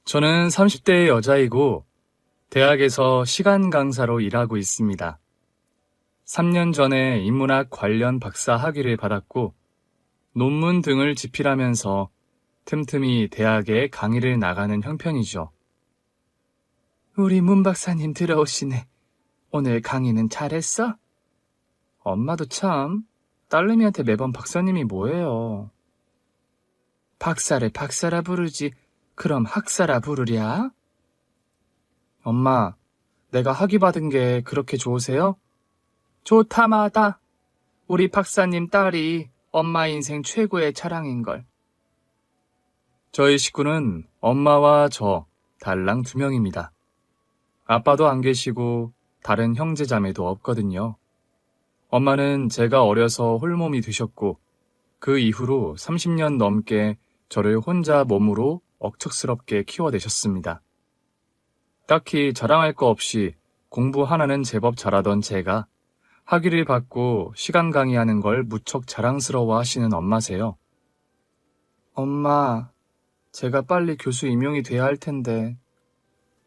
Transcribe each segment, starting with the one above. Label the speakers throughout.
Speaker 1: 저는 30대의 여자이고 대학에서 시간 강사로 일하고 있습니다. 3년 전에 인문학 관련 박사 학위를 받았고 논문 등을 집필하면서 틈틈이 대학에 강의를 나가는 형편이죠. 우리 문 박사님 들어오시네. 오늘 강의는 잘했어? 엄마도 참, 딸내미한테 매번 박사님이 뭐예요. 박사를 박사라 부르지 그럼 학사라 부르랴? 엄마, 내가 학위 받은 게 그렇게 좋으세요? 좋다마다. 우리 박사님 딸이 엄마 인생 최고의 자랑인걸. 저희 식구는 엄마와 저, 달랑 2명입니다. 아빠도 안 계시고 다른 형제 자매도 없거든요. 엄마는 제가 어려서 홀몸이 되셨고 그 이후로 30년 넘게 저를 혼자 몸으로 억척스럽게 키워내셨습니다. 딱히 자랑할 거 없이 공부 하나는 제법 잘하던 제가 학위를 받고 시간 강의하는 걸 무척 자랑스러워 하시는 엄마세요. 엄마, 제가 빨리 교수 임용이 돼야 할 텐데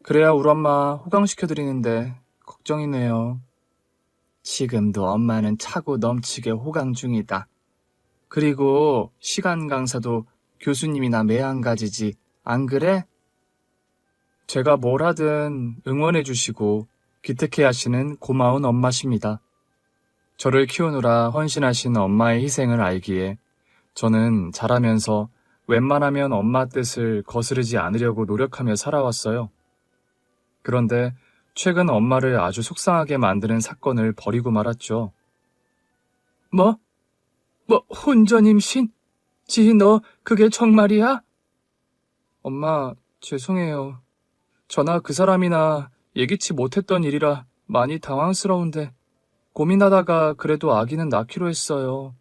Speaker 1: 그래야 우리 엄마 호강시켜드리는데 걱정이네요. 지금도 엄마는 차고 넘치게 호강 중이다. 그리고 시간 강사도 교수님이나 매한가지지, 안 그래? 제가 뭘 하든 응원해 주시고 기특해 하시는 고마운 엄마십니다. 저를 키우느라 헌신하신 엄마의 희생을 알기에 저는 자라면서 웬만하면 엄마 뜻을 거스르지 않으려고 노력하며 살아왔어요. 그런데 최근 엄마를 아주 속상하게 만드는 사건을 벌이고 말았죠. 뭐? 혼전 임신? 지희 너 그게 정말이야? 엄마, 죄송해요. 저나 그 사람이나 예기치 못했던 일이라 많이 당황스러운데 고민하다가 그래도 아기는 낳기로 했어요.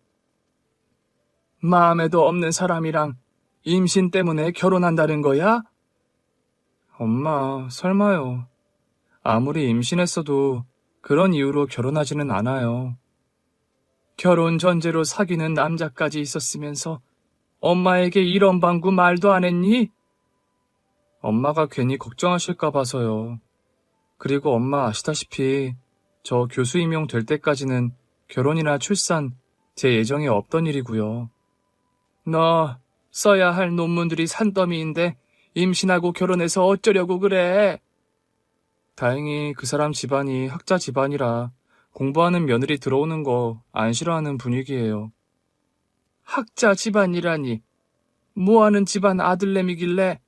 Speaker 1: 마음에도 없는 사람이랑 임신 때문에 결혼한다는 거야? 엄마, 설마요. 아무리 임신했어도 그런 이유로 결혼하지는 않아요. 결혼 전제로 사귀는 남자까지 있었으면서 엄마에게 이런 방구 말도 안 했니? 엄마가 괜히 걱정하실까 봐서요. 그리고 엄마 아시다시피 저 교수 임용 될 때까지는 결혼이나 출산 제 예정에 없던 일이고요. 너 써야 할 논문들이 산더미인데 임신하고 결혼해서 어쩌려고 그래? 다행히 그 사람 집안이 학자 집안이라 공부하는 며느리 들어오는 거 안 싫어하는 분위기예요. 학자 집안이라니 뭐하는 집안 아들내미길래?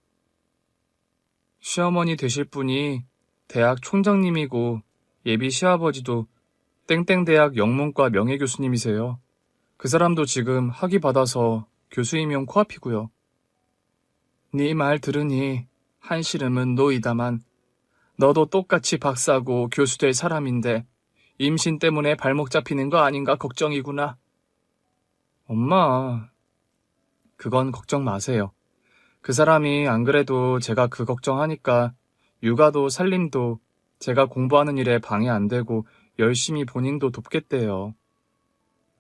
Speaker 1: 시어머니 되실 분이 대학 총장님이고 예비 시아버지도 땡땡대학 영문과 명예교수님이세요. 그 사람도 지금 학위 받아서 교수 임용 코앞이고요. 네 말 들으니 한시름은 놓이다만 너도 똑같이 박사고 교수 될 사람인데 임신 때문에 발목 잡히는 거 아닌가 걱정이구나. 엄마, 그건 걱정 마세요. 그 사람이 안 그래도 제가 그 걱정하니까 육아도 살림도 제가 공부하는 일에 방해 안 되고 열심히 본인도 돕겠대요.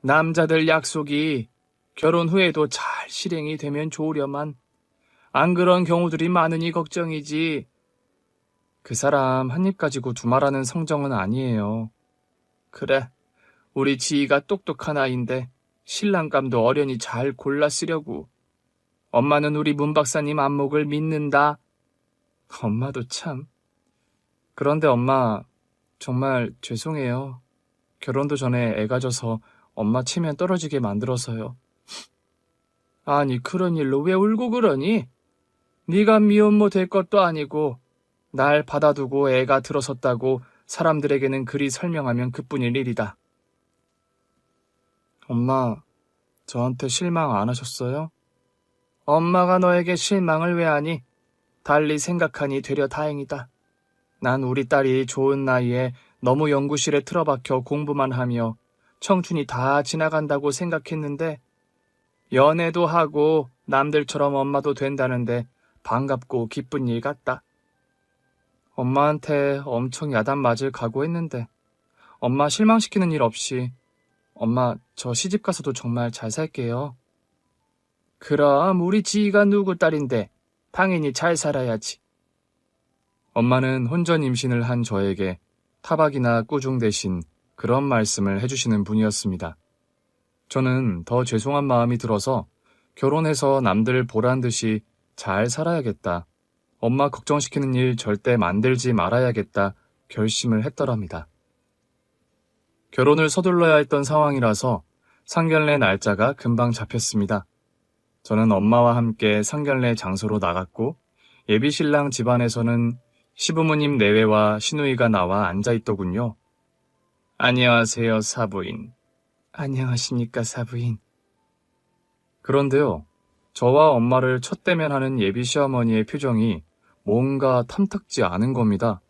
Speaker 1: 남자들 약속이 결혼 후에도 잘 실행이 되면 좋으려만 안 그런 경우들이 많으니 걱정이지. 그 사람 한 입 가지고 두말하는 성정은 아니에요. 그래, 우리 지희가 똑똑한 아이인데 신랑감도 어련히 잘 골라 쓰려고. 엄마는 우리 문 박사님 안목을 믿는다. 엄마도 참. 그런데 엄마, 정말 죄송해요. 결혼도 전에 애 가져서 엄마 체면 떨어지게 만들어서요. 아니, 그런 일로 왜 울고 그러니? 네가 미혼모 될 것도 아니고 날 받아두고 애가 들어섰다고 사람들에게는 그리 설명하면 그뿐일 일이다. 엄마, 저한테 실망 안 하셨어요? 엄마가 너에게 실망을 왜 하니? 달리 생각하니 되려 다행이다. 난 우리 딸이 좋은 나이에 너무 연구실에 틀어박혀 공부만 하며 청춘이 다 지나간다고 생각했는데 연애도 하고 남들처럼 엄마도 된다는데 반갑고 기쁜 일 같다. 엄마한테 엄청 야단 맞을 각오했는데 엄마 실망시키는 일 없이 엄마 저 시집가서도 정말 잘 살게요. 그럼 우리 지희가 누구 딸인데 당연히 잘 살아야지. 엄마는 혼전 임신을 한 저에게 타박이나 꾸중 대신 그런 말씀을 해주시는 분이었습니다. 저는 더 죄송한 마음이 들어서 결혼해서 남들 보란 듯이 잘 살아야겠다. 엄마 걱정시키는 일 절대 만들지 말아야겠다 결심을 했더랍니다. 결혼을 서둘러야 했던 상황이라서 상견례 날짜가 금방 잡혔습니다. 저는 엄마와 함께 상견례 장소로 나갔고 예비신랑 집안에서는 시부모님 내외와 시누이가 나와 앉아있더군요. 안녕하세요, 사부인. 안녕하십니까, 사부인. 그런데요, 저와 엄마를 첫 대면하는 예비시어머니의 표정이 뭔가 탐탁지 않은 겁니다.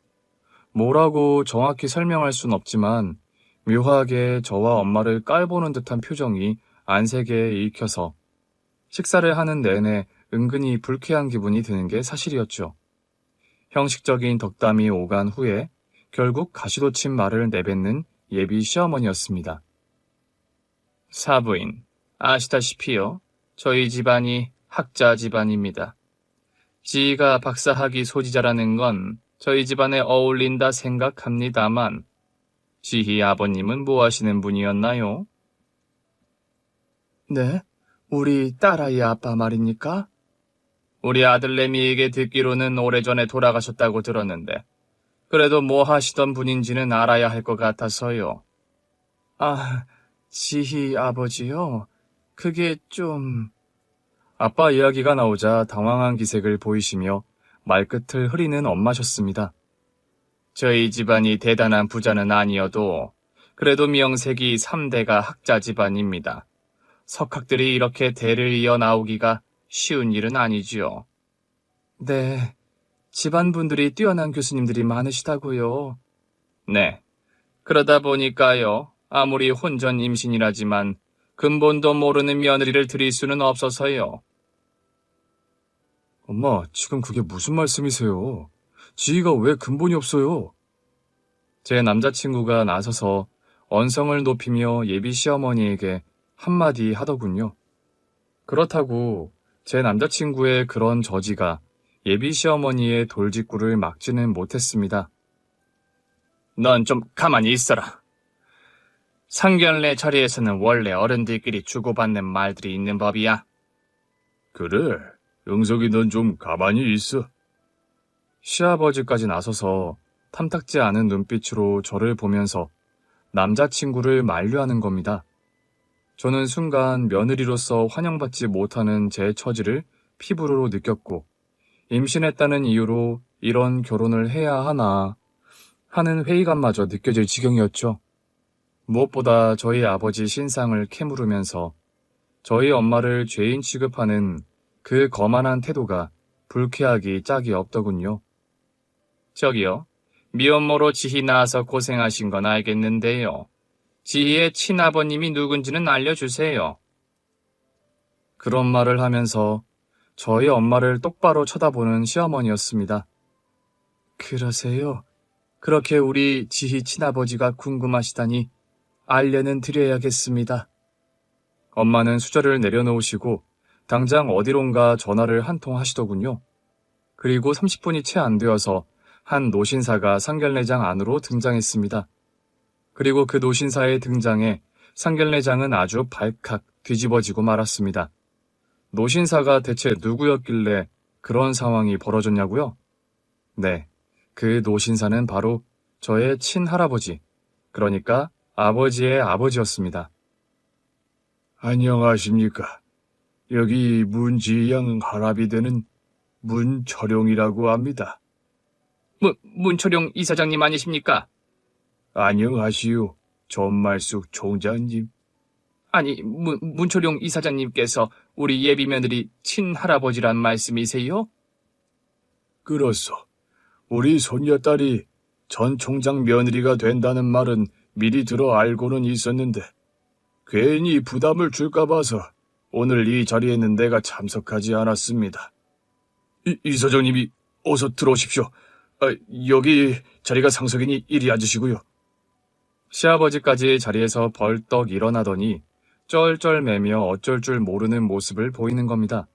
Speaker 1: 뭐라고 정확히 설명할 순 없지만 묘하게 저와 엄마를 깔보는 듯한 표정이 안색에 읽혀서 식사를 하는 내내 은근히 불쾌한 기분이 드는 게 사실이었죠. 형식적인 덕담이 오간 후에 결국 가시돋친 말을 내뱉는 예비 시어머니였습니다. 사부인, 아시다시피요. 저희 집안이 학자 집안입니다. 지희가 박사학위 소지자라는 건 저희 집안에 어울린다 생각합니다만 지희 아버님은 뭐 하시는 분이었나요? 네? 우리 딸아이 아빠 말입니까? 우리 아들내미에게 듣기로는 오래전에 돌아가셨다고 들었는데 그래도 뭐 하시던 분인지는 알아야 할 것 같아서요. 아, 지희 아버지요? 그게 좀... 아빠 이야기가 나오자 당황한 기색을 보이시며 말끝을 흐리는 엄마셨습니다. 저희 집안이 대단한 부자는 아니어도 그래도 명색이 3대가 학자 집안입니다. 석학들이 이렇게 대를 이어 나오기가 쉬운 일은 아니지요. 네, 집안분들이 뛰어난 교수님들이 많으시다고요. 네, 그러다 보니까요. 아무리 혼전 임신이라지만 근본도 모르는 며느리를 드릴 수는 없어서요. 엄마, 지금 그게 무슨 말씀이세요? 지희가 왜 근본이 없어요? 제 남자친구가 나서서 언성을 높이며 예비 시어머니에게 한마디 하더군요. 그렇다고 제 남자친구의 그런 저지가 예비 시어머니의 돌직구를 막지는 못했습니다. 넌 좀 가만히 있어라. 상견례 자리에서는 원래 어른들끼리 주고받는 말들이 있는 법이야. 그래, 영석이 넌 좀 가만히 있어. 시아버지까지 나서서 탐탁지 않은 눈빛으로 저를 보면서 남자친구를 만류하는 겁니다. 저는 순간 며느리로서 환영받지 못하는 제 처지를 피부로 느꼈고 임신했다는 이유로 이런 결혼을 해야 하나 하는 회의감마저 느껴질 지경이었죠. 무엇보다 저희 아버지 신상을 캐물으면서 저희 엄마를 죄인 취급하는 그 거만한 태도가 불쾌하기 짝이 없더군요. 저기요, 미혼모로 지희 낳아서 고생하신 건 알겠는데요. 지희의 친아버님이 누군지는 알려주세요. 그런 말을 하면서 저희 엄마를 똑바로 쳐다보는 시어머니였습니다. 그러세요? 그렇게 우리 지희 친아버지가 궁금하시다니 알려는 드려야겠습니다. 엄마는 수저를 내려놓으시고 당장 어디론가 전화를 한 통 하시더군요. 그리고 30분이 채 안 되어서 한 노신사가 상견례장 안으로 등장했습니다. 그리고 그 노신사의 등장에 상견례장은 아주 발칵 뒤집어지고 말았습니다. 노신사가 대체 누구였길래 그런 상황이 벌어졌냐고요? 네, 그 노신사는 바로 저의 친할아버지, 그러니까 아버지의 아버지였습니다. 안녕하십니까. 여기 문지양 할아비 되는 문철용이라고 합니다. 문철용 이사장님 아니십니까? 안녕하시오, 전말숙 총장님. 아니, 문철용 이사장님께서 우리 예비 며느리 친할아버지란 말씀이세요? 그렇소. 우리 손녀딸이 전 총장 며느리가 된다는 말은 미리 들어 알고는 있었는데 괜히 부담을 줄까 봐서 오늘 이 자리에는 내가 참석하지 않았습니다. 이사장님이 어서 들어오십시오. 여기 자리가 상석이니 이리 앉으시고요. 시아버지까지 자리에서 벌떡 일어나더니 쩔쩔매며 어쩔 줄 모르는 모습을 보이는 겁니다.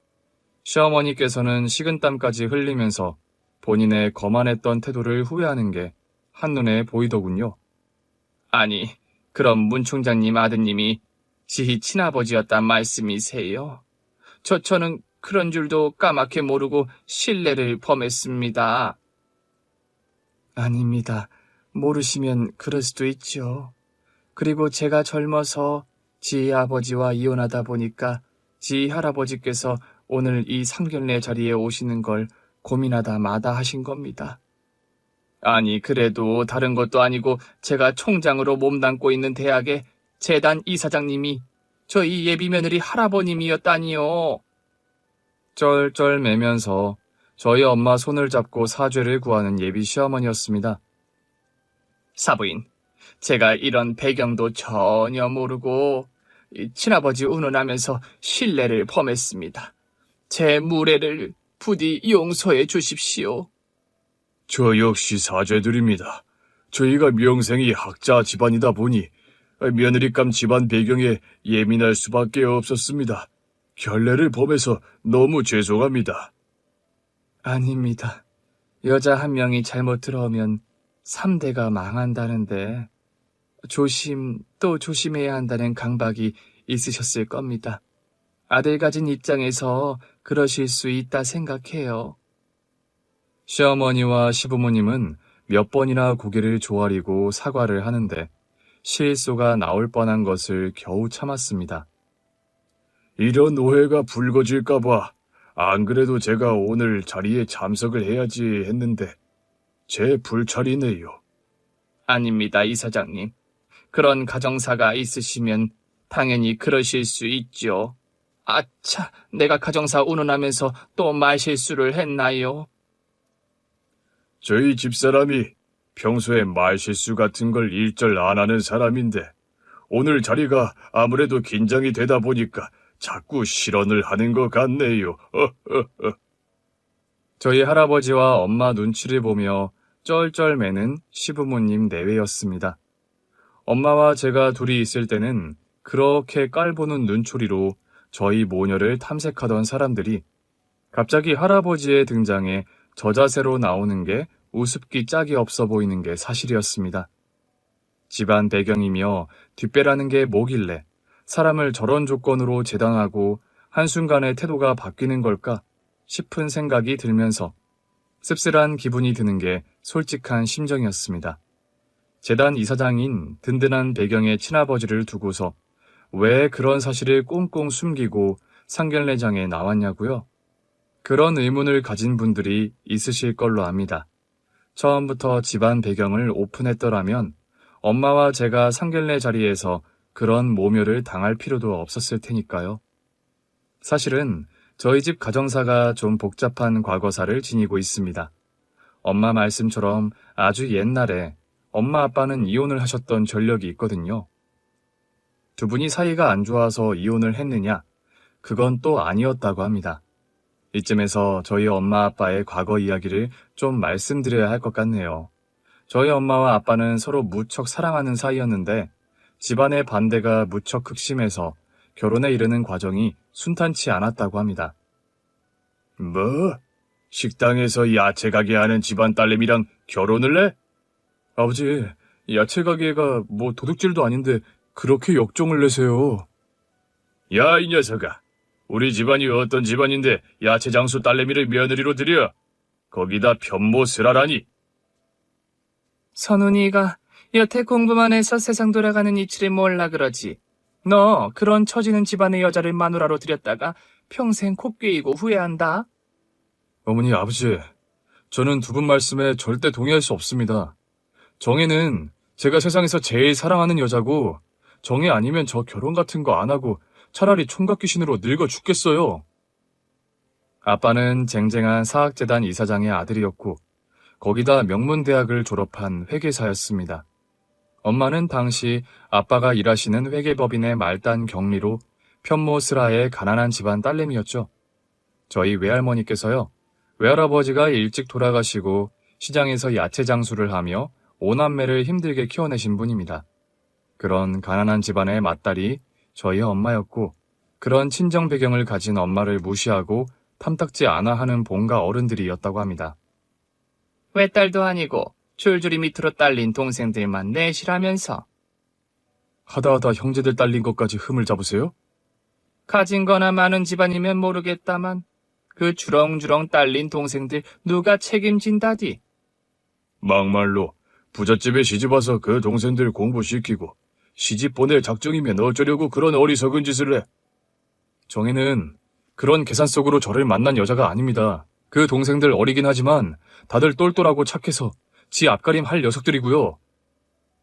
Speaker 1: 시어머니께서는 식은땀까지 흘리면서 본인의 거만했던 태도를 후회하는 게 한눈에 보이더군요. 아니, 그럼 문 총장님 아드님이 지희 친아버지였단 말씀이세요? 저는 그런 줄도 까맣게 모르고 실례를 범했습니다. 아닙니다. 모르시면 그럴 수도 있죠. 그리고 제가 젊어서 지희 아버지와 이혼하다 보니까 지희 할아버지께서 오늘 이 상견례 자리에 오시는 걸 고민하다 마다하신 겁니다. 아니, 그래도 다른 것도 아니고 제가 총장으로 몸담고 있는 대학의 재단 이사장님이 저희 예비며느리 할아버님이었다니요. 쩔쩔매면서 저희 엄마 손을 잡고 사죄를 구하는 예비 시어머니였습니다. 사부인, 제가 이런 배경도 전혀 모르고 친아버지 운운하면서 실례를 범했습니다. 제 무례를 부디 용서해 주십시오. 저 역시 사죄드립니다. 저희가 명생이 학자 집안이다 보니 며느리감 집안 배경에 예민할 수밖에 없었습니다. 결례를 범해서 너무 죄송합니다. 아닙니다. 여자 한 명이 잘못 들어오면 3대가 망한다는데 조심 또 조심해야 한다는 강박이 있으셨을 겁니다. 아들 가진 입장에서 그러실 수 있다 생각해요. 시어머니와 시부모님은 몇 번이나 고개를 조아리고 사과를 하는데 실소가 나올 뻔한 것을 겨우 참았습니다. 이런 오해가 불거질까봐 안 그래도 제가 오늘 자리에 참석을 해야지 했는데 제 불찰이네요. 아닙니다, 이사장님. 그런 가정사가 있으시면 당연히 그러실 수 있죠. 아차, 내가 가정사 운운하면서 또 말실수를 했나요? 저희 집사람이 평소에 말실수 같은 걸 일절 안 하는 사람인데 오늘 자리가 아무래도 긴장이 되다 보니까 자꾸 실언을 하는 것 같네요. 저희 할아버지와 엄마 눈치를 보며 쩔쩔매는 시부모님 내외였습니다. 엄마와 제가 둘이 있을 때는 그렇게 깔보는 눈초리로 저희 모녀를 탐색하던 사람들이 갑자기 할아버지의 등장에 저자세로 나오는 게 우습기 짝이 없어 보이는 게 사실이었습니다. 집안 배경이며 뒷배라는 게 뭐길래 사람을 저런 조건으로 재단하고 한순간에 태도가 바뀌는 걸까 싶은 생각이 들면서 씁쓸한 기분이 드는 게 솔직한 심정이었습니다. 재단 이사장인 든든한 배경의 친아버지를 두고서 왜 그런 사실을 꽁꽁 숨기고 상견례장에 나왔냐고요? 그런 의문을 가진 분들이 있으실 걸로 압니다. 처음부터 집안 배경을 오픈했더라면 엄마와 제가 상견례 자리에서 그런 모멸을 당할 필요도 없었을 테니까요. 사실은 저희 집 가정사가 좀 복잡한 과거사를 지니고 있습니다. 엄마 말씀처럼 아주 옛날에 엄마 아빠는 이혼을 하셨던 전력이 있거든요. 두 분이 사이가 안 좋아서 이혼을 했느냐? 그건 또 아니었다고 합니다. 이쯤에서 저희 엄마 아빠의 과거 이야기를 좀 말씀드려야 할 것 같네요. 저희 엄마와 아빠는 서로 무척 사랑하는 사이였는데 집안의 반대가 무척 극심해서 결혼에 이르는 과정이 순탄치 않았다고 합니다. 뭐? 식당에서 야채 가게 하는 집안 딸내미랑 결혼을 해? 아버지, 야채 가게가 뭐 도둑질도 아닌데 그렇게 역종을 내세요. 야, 이 녀석아. 우리 집안이 어떤 집안인데 야채 장수 딸내미를 며느리로 들여? 거기다 편모스라라니. 선훈이가 여태 공부만 해서 세상 돌아가는 이치를 몰라 그러지. 너 그런 처지는 집안의 여자를 마누라로 들였다가 평생 코 꿰이고 후회한다. 어머니, 아버지, 저는 두 분 말씀에 절대 동의할 수 없습니다. 정혜는 제가 세상에서 제일 사랑하는 여자고 정혜 아니면 저 결혼 같은 거 안 하고 차라리 총각 귀신으로 늙어 죽겠어요. 아빠는 쟁쟁한 사학재단 이사장의 아들이었고 거기다 명문대학을 졸업한 회계사였습니다. 엄마는 당시 아빠가 일하시는 회계법인의 말단 경리로 편모스라의 가난한 집안 딸내미였죠. 저희 외할머니께서요. 외할아버지가 일찍 돌아가시고 시장에서 야채 장수를 하며 오남매를 힘들게 키워내신 분입니다. 그런 가난한 집안의 맏딸이 저희 엄마였고 그런 친정 배경을 가진 엄마를 무시하고 탐탁지 않아 하는 본가 어른들이었다고 합니다. 외딸도 아니고 줄줄이 밑으로 딸린 동생들만 내시라면서. 하다하다 형제들 딸린 것까지 흠을 잡으세요? 가진 거나 많은 집안이면 모르겠다만 그 주렁주렁 딸린 동생들 누가 책임진다디. 막말로 부잣집에 시집와서 그 동생들 공부시키고 시집 보낼 작정이면 어쩌려고 그런 어리석은 짓을 해. 정혜는 그런 계산 속으로 저를 만난 여자가 아닙니다. 그 동생들 어리긴 하지만 다들 똘똘하고 착해서 지 앞가림 할 녀석들이고요.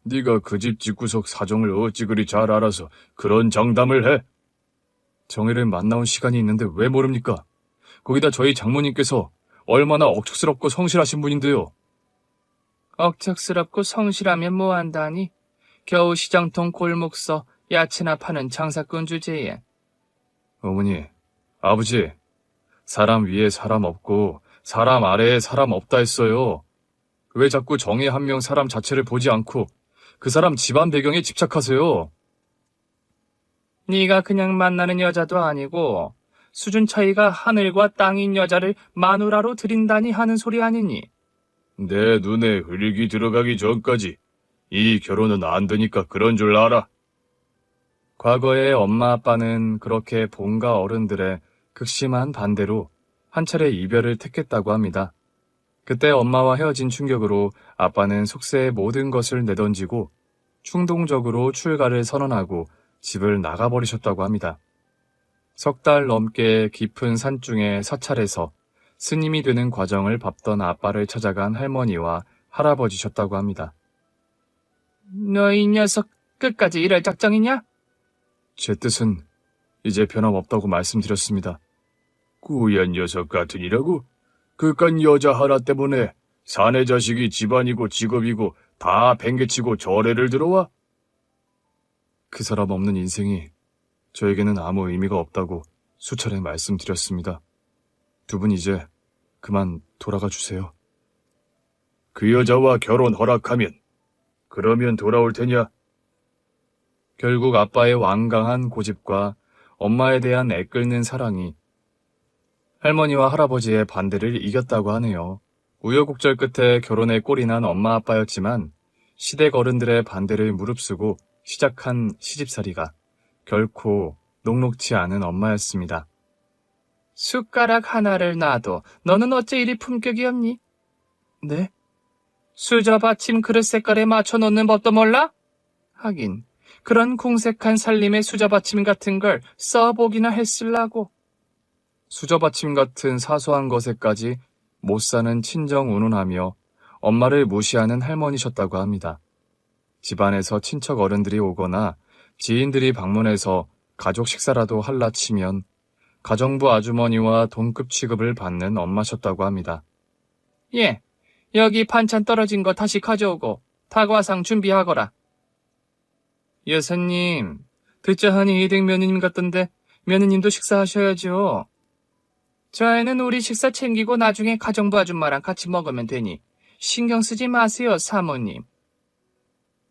Speaker 1: 네가 그 집 집구석 사정을 어찌 그리 잘 알아서 그런 장담을 해? 정혜를 만나온 시간이 있는데 왜 모릅니까? 거기다 저희 장모님께서 얼마나 억척스럽고 성실하신 분인데요. 억척스럽고 성실하면 뭐한다니? 겨우 시장통 골목서 야채나 파는 장사꾼 주제에. 어머니, 아버지, 사람 위에 사람 없고 사람 아래에 사람 없다 했어요. 왜 자꾸 정의 한 명 사람 자체를 보지 않고 그 사람 집안 배경에 집착하세요? 네가 그냥 만나는 여자도 아니고 수준 차이가 하늘과 땅인 여자를 마누라로 들인다니 하는 소리 아니니? 내 눈에 흐리기 들어가기 전까지 이 결혼은 안 되니까 그런 줄 알아. 과거에 엄마 아빠는 그렇게 본가 어른들의 극심한 반대로 한 차례 이별을 택했다고 합니다. 그때 엄마와 헤어진 충격으로 아빠는 속세의 모든 것을 내던지고 충동적으로 출가를 선언하고 집을 나가버리셨다고 합니다. 석 달 넘게 깊은 산중에 사찰에서 스님이 되는 과정을 밟던 아빠를 찾아간 할머니와 할아버지셨다고 합니다. 너 이 녀석 끝까지 이럴 작정이냐? 제 뜻은 이제 변함없다고 말씀드렸습니다. 꾸얀 녀석 같으니라고? 그깟 여자 하나 때문에 사내 자식이 집안이고 직업이고 다 뱅개치고 절에를 들어와? 그 사람 없는 인생이 저에게는 아무 의미가 없다고 수차례 말씀드렸습니다. 두 분 이제 그만 돌아가 주세요. 그 여자와 결혼 허락하면 그러면 돌아올 테냐? 결국 아빠의 완강한 고집과 엄마에 대한 애끓는 사랑이 할머니와 할아버지의 반대를 이겼다고 하네요. 우여곡절 끝에 결혼에 꼴이 난 엄마 아빠였지만 시댁 어른들의 반대를 무릅쓰고 시작한 시집살이가 결코 녹록지 않은 엄마였습니다. 숟가락 하나를 놔도 너는 어째 이리 품격이 없니? 네? 수저 받침 그릇 색깔에 맞춰 놓는 법도 몰라? 하긴 그런 궁색한 살림의 수저 받침 같은 걸 써보기나 했을라고. 수저 받침 같은 사소한 것에까지 못 사는 친정 운운하며 엄마를 무시하는 할머니셨다고 합니다. 집안에서 친척 어른들이 오거나 지인들이 방문해서 가족 식사라도 할라 치면 가정부 아주머니와 동급 취급을 받는 엄마셨다고 합니다. 예, 여기 반찬 떨어진 거 다시 가져오고 다과상 준비하거라. 여사님, 듣자하니 이댁 며느님 같던데 며느님도 식사하셔야죠. 저희는 우리 식사 챙기고 나중에 가정부 아줌마랑 같이 먹으면 되니 신경 쓰지 마세요, 사모님.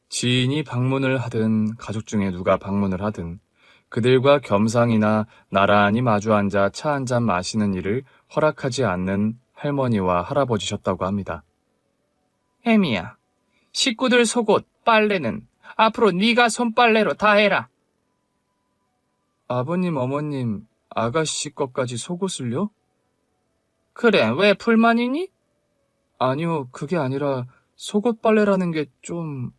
Speaker 1: 지인이 방문을 하든 가족 중에 누가 방문을 하든 그들과 겸상이나 나란히 마주 앉아 차 한잔 마시는 일을 허락하지 않는 할머니와 할아버지셨다고 합니다. 혜미야, 식구들 속옷, 빨래는 앞으로 네가 손빨래로 다 해라. 아버님, 어머님, 아가씨 것까지 속옷을요? 그래, 왜 불만이니? 아니요, 그게 아니라 속옷 빨래라는 게 좀...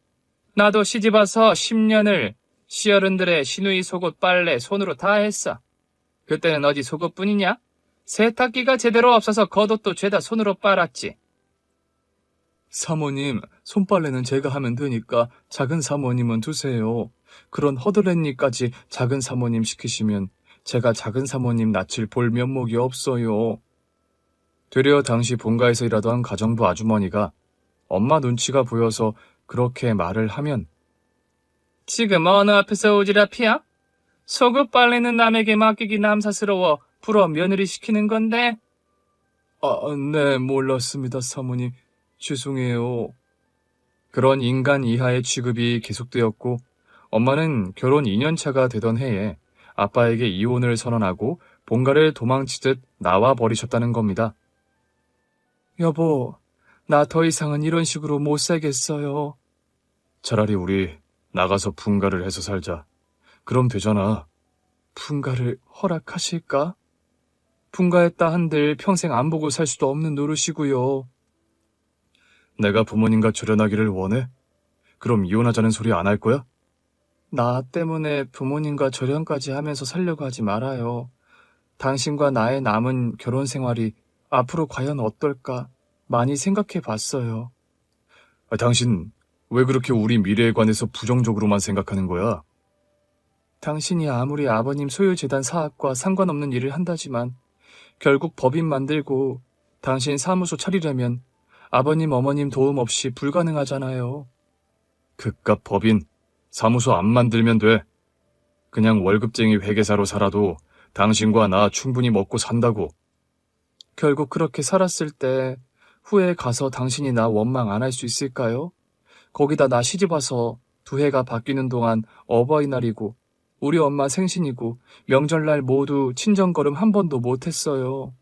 Speaker 1: 나도 시집와서 10년을 시어른들의 시누이 속옷 빨래 손으로 다 했어. 그때는 어디 속옷뿐이냐? 세탁기가 제대로 없어서 겉옷도 죄다 손으로 빨았지. 사모님, 손빨래는 제가 하면 되니까 작은 사모님은 두세요. 그런 허드렛일까지 작은 사모님 시키시면 제가 작은 사모님 낯을 볼 면목이 없어요. 되려 당시 본가에서 일하던 가정부 아주머니가 엄마 눈치가 보여서 그렇게 말을 하면 지금 어느 앞에서 오지랖이야? 속옷 빨래는 남에게 맡기기 남사스러워 불어 며느리 시키는 건데? 네, 몰랐습니다, 사모님. 죄송해요. 그런 인간 이하의 취급이 계속되었고 엄마는 결혼 2년차가 되던 해에 아빠에게 이혼을 선언하고 본가를 도망치듯 나와 버리셨다는 겁니다. 여보, 나 더 이상은 이런 식으로 못 살겠어요. 차라리 우리 나가서 분가를 해서 살자. 그럼 되잖아. 분가를 허락하실까? 분가했다 한들 평생 안 보고 살 수도 없는 노릇이고요. 내가 부모님과 절연하기를 원해? 그럼 이혼하자는 소리 안 할 거야? 나 때문에 부모님과 절연까지 하면서 살려고 하지 말아요. 당신과 나의 남은 결혼 생활이 앞으로 과연 어떨까 많이 생각해 봤어요. 당신 왜 그렇게 우리 미래에 관해서 부정적으로만 생각하는 거야? 당신이 아무리 아버님 소유재단 사업과 상관없는 일을 한다지만 결국 법인 만들고 당신 사무소 차리려면 아버님 어머님 도움 없이 불가능하잖아요. 그깟 법인 사무소 안 만들면 돼. 그냥 월급쟁이 회계사로 살아도 당신과 나 충분히 먹고 산다고. 결국 그렇게 살았을 때 후에 가서 당신이 나 원망 안 할 수 있을까요? 거기다 나 시집와서 두 해가 바뀌는 동안 어버이날이고 우리 엄마 생신이고 명절날 모두 친정걸음 한 번도 못했어요.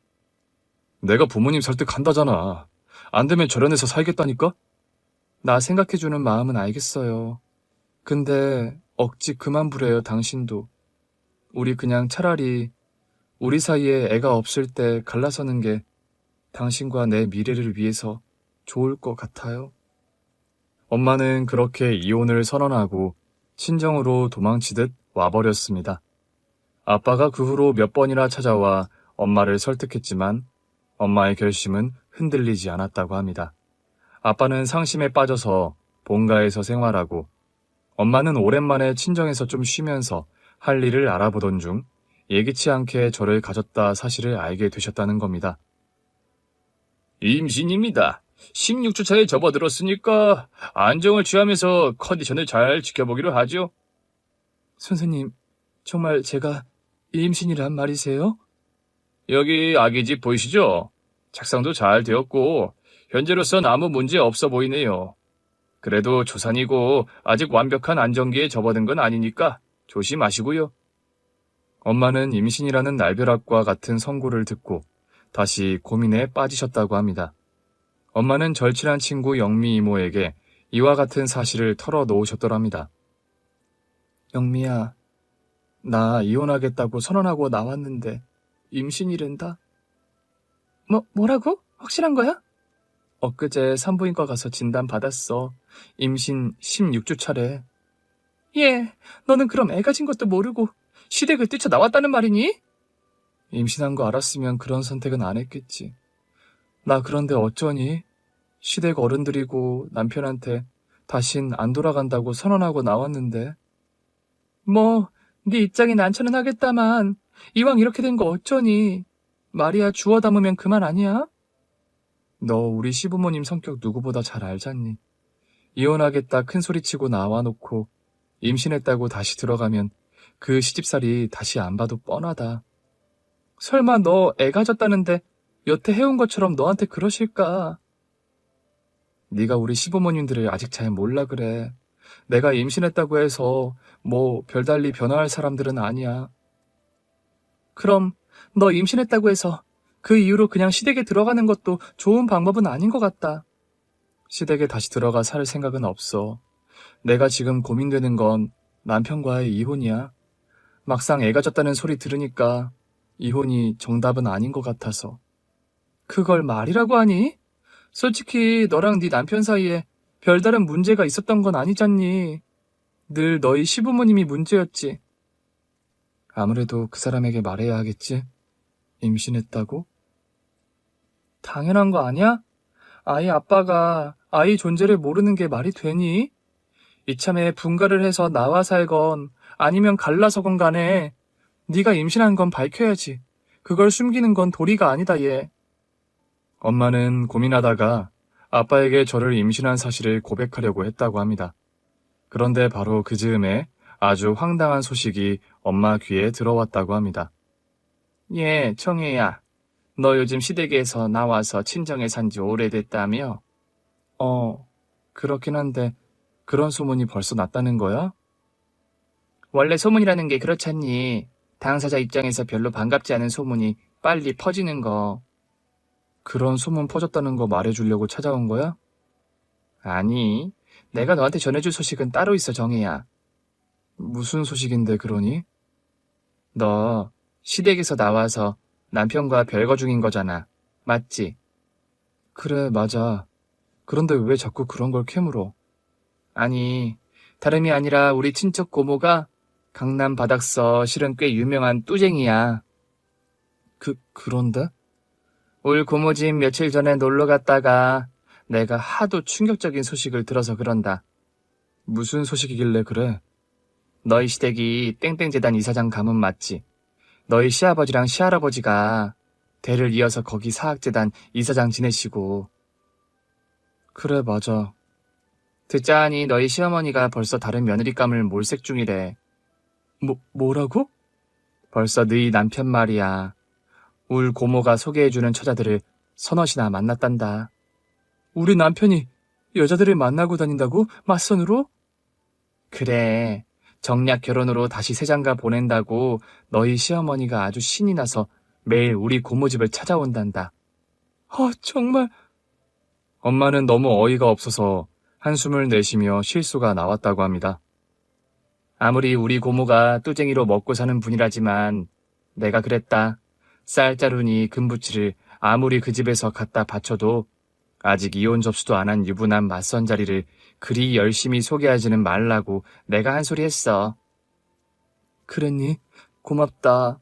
Speaker 1: 내가 부모님 설득한다잖아. 안 되면 절연해서 살겠다니까? 나 생각해주는 마음은 알겠어요. 근데 억지 그만 부려요, 당신도. 우리 그냥 차라리 우리 사이에 애가 없을 때 갈라서는 게 당신과 내 미래를 위해서 좋을 것 같아요. 엄마는 그렇게 이혼을 선언하고 친정으로 도망치듯 와버렸습니다. 아빠가 그 후로 몇 번이나 찾아와 엄마를 설득했지만 엄마의 결심은 흔들리지 않았다고 합니다. 아빠는 상심에 빠져서 본가에서 생활하고 엄마는 오랜만에 친정에서 좀 쉬면서 할 일을 알아보던 중 예기치 않게 저를 가졌다 사실을 알게 되셨다는 겁니다. 임신입니다. 16주차에 접어들었으니까 안정을 취하면서 컨디션을 잘 지켜보기로 하죠. 선생님, 정말 제가 임신이란 말이세요? 여기 아기 집 보이시죠? 착상도 잘 되었고 현재로선 아무 문제 없어 보이네요. 그래도 조산이고 아직 완벽한 안정기에 접어든 건 아니니까 조심하시고요. 엄마는 임신이라는 날벼락과 같은 선고를 듣고 다시 고민에 빠지셨다고 합니다. 엄마는 절친한 친구 영미 이모에게 이와 같은 사실을 털어놓으셨더랍니다. 영미야, 나 이혼하겠다고 선언하고 나왔는데 임신이란다. 뭐라고? 확실한 거야? 엊그제 산부인과 가서 진단 받았어. 임신 16주 차래. 예, 너는 그럼 애 가진 것도 모르고 시댁을 뛰쳐나왔다는 말이니? 임신한 거 알았으면 그런 선택은 안 했겠지. 나 그런데 어쩌니? 시댁 어른들이고 남편한테 다신 안 돌아간다고 선언하고 나왔는데. 네 입장이 난처는 하겠다만 이왕 이렇게 된 거 어쩌니? 말이야 주워 담으면 그만 아니야? 너 우리 시부모님 성격 누구보다 잘 알잖니. 이혼하겠다 큰 소리치고 나와놓고 임신했다고 다시 들어가면 그 시집살이 다시 안 봐도 뻔하다. 설마 너 애 가졌다는데 여태 해온 것처럼 너한테 그러실까? 네가 우리 시부모님들을 아직 잘 몰라 그래. 내가 임신했다고 해서 별달리 변화할 사람들은 아니야. 그럼 너 임신했다고 해서 그 이후로 그냥 시댁에 들어가는 것도 좋은 방법은 아닌 것 같다. 시댁에 다시 들어가 살 생각은 없어. 내가 지금 고민되는 건 남편과의 이혼이야. 막상 애 가졌다는 소리 들으니까 이혼이 정답은 아닌 것 같아서. 그걸 말이라고 하니? 솔직히 너랑 네 남편 사이에 별다른 문제가 있었던 건 아니잖니. 늘 너희 시부모님이 문제였지. 아무래도 그 사람에게 말해야 하겠지? 임신했다고? 당연한 거 아니야? 아이 아빠가 아이 존재를 모르는 게 말이 되니? 이참에 분가를 해서 나와 살건 아니면 갈라서건 간에 네가 임신한 건 밝혀야지. 그걸 숨기는 건 도리가 아니다 얘. 엄마는 고민하다가 아빠에게 저를 임신한 사실을 고백하려고 했다고 합니다. 그런데 바로 그 즈음에 아주 황당한 소식이 엄마 귀에 들어왔다고 합니다. 예, 청혜야. 너 요즘 시댁에서 나와서 친정에 산 지 오래됐다며? 그렇긴 한데 그런 소문이 벌써 났다는 거야? 원래 소문이라는 게 그렇잖니. 당사자 입장에서 별로 반갑지 않은 소문이 빨리 퍼지는 거. 그런 소문 퍼졌다는 거 말해주려고 찾아온 거야? 아니, 내가 너한테 전해줄 소식은 따로 있어, 정혜야. 무슨 소식인데 그러니? 너 시댁에서 나와서 남편과 별거 중인 거잖아. 맞지? 그래, 맞아. 그런데 왜 자꾸 그런 걸 캐물어? 아니, 다름이 아니라 우리 친척 고모가 강남 바닥서 실은 꽤 유명한 뚜쟁이야. 그런데? 올 고모 집 며칠 전에 놀러 갔다가 내가 하도 충격적인 소식을 들어서 그런다. 무슨 소식이길래 그래? 너희 시댁이 땡땡재단 이사장 가문 맞지? 너희 시아버지랑 시할아버지가 대를 이어서 거기 사학재단 이사장 지내시고. 그래, 맞아. 듣자하니 너희 시어머니가 벌써 다른 며느리감을 몰색 중이래. 뭐라고? 벌써 너희 남편 말이야. 울 고모가 소개해주는 처자들을 서너시나 만났단다. 우리 남편이 여자들을 만나고 다닌다고? 맞선으로? 그래. 정략 결혼으로 다시 새장가 보낸다고 너희 시어머니가 아주 신이 나서 매일 우리 고모 집을 찾아온단다. 정말. 엄마는 너무 어이가 없어서 한숨을 내쉬며 실수가 나왔다고 합니다. 아무리 우리 고모가 뚜쟁이로 먹고 사는 분이라지만 내가 그랬다. 쌀자루니 금부치를 아무리 그 집에서 갖다 바쳐도 아직 이혼 접수도 안 한 유부남 맞선 자리를 그리 열심히 소개하지는 말라고 내가 한 소리 했어. 그랬니? 고맙다.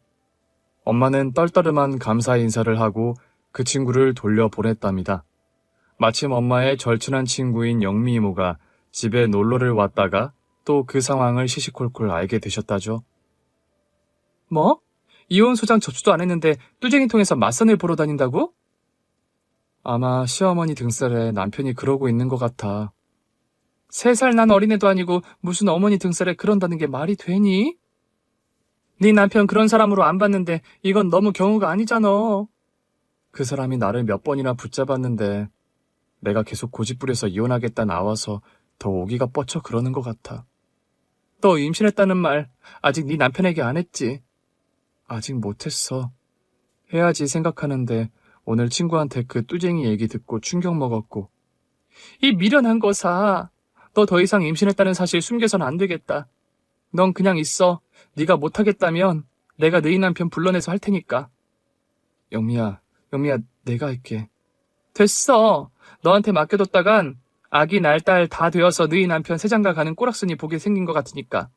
Speaker 1: 엄마는 떨떠름한 감사 인사를 하고 그 친구를 돌려보냈답니다. 마침 엄마의 절친한 친구인 영미 이모가 집에 놀러를 왔다가 또 그 상황을 시시콜콜 알게 되셨다죠. 뭐? 이혼 소장 접수도 안 했는데 뚜쟁이 통해서 맞선을 보러 다닌다고? 아마 시어머니 등살에 남편이 그러고 있는 것 같아. 3살 난 어린애도 아니고 무슨 어머니 등살에 그런다는 게 말이 되니? 네 남편 그런 사람으로 안 봤는데 이건 너무 경우가 아니잖아. 그 사람이 나를 몇 번이나 붙잡았는데 내가 계속 고집부려서 이혼하겠다 나와서 더 오기가 뻗쳐 그러는 것 같아. 너 임신했다는 말 아직 네 남편에게 안 했지? 아직 못했어. 해야지 생각하는데 오늘 친구한테 그 뚜쟁이 얘기 듣고 충격 먹었고. 이 미련한 거사. 너 더 이상 임신했다는 사실 숨겨서는 안 되겠다. 넌 그냥 있어. 네가 못하겠다면 내가 너희 남편 불러내서 할 테니까. 영미야, 내가 할게. 됐어. 너한테 맡겨뒀다간 아기 날 딸 다 되어서 너희 남편 새장가 가는 꼬락선이 보게 생긴 것 같으니까.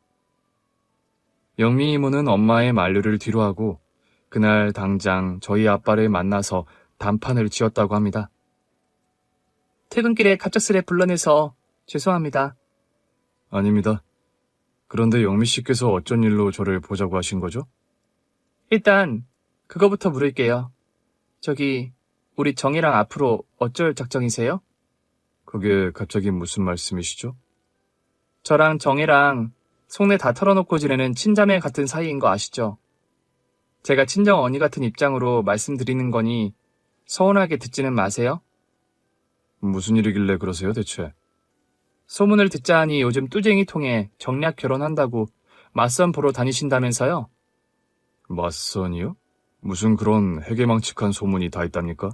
Speaker 1: 영미 이모는 엄마의 만류를 뒤로하고 그날 당장 저희 아빠를 만나서 단판을 지었다고 합니다. 퇴근길에 갑작스레 불러내서 죄송합니다. 아닙니다. 그런데 영미 씨께서 어쩐 일로 저를 보자고 하신 거죠? 일단 그거부터 물을게요. 저기 우리 정이랑 앞으로 어쩔 작정이세요? 그게 갑자기 무슨 말씀이시죠? 저랑 정이랑 속내 다 털어놓고 지내는 친자매 같은 사이인 거 아시죠? 제가 친정 언니 같은 입장으로 말씀드리는 거니 서운하게 듣지는 마세요. 무슨 일이길래 그러세요, 대체? 소문을 듣자 하니 요즘 뚜쟁이 통해 정략 결혼한다고 맞선 보러 다니신다면서요? 맞선이요? 무슨 그런 해괴망측한 소문이 다 있답니까?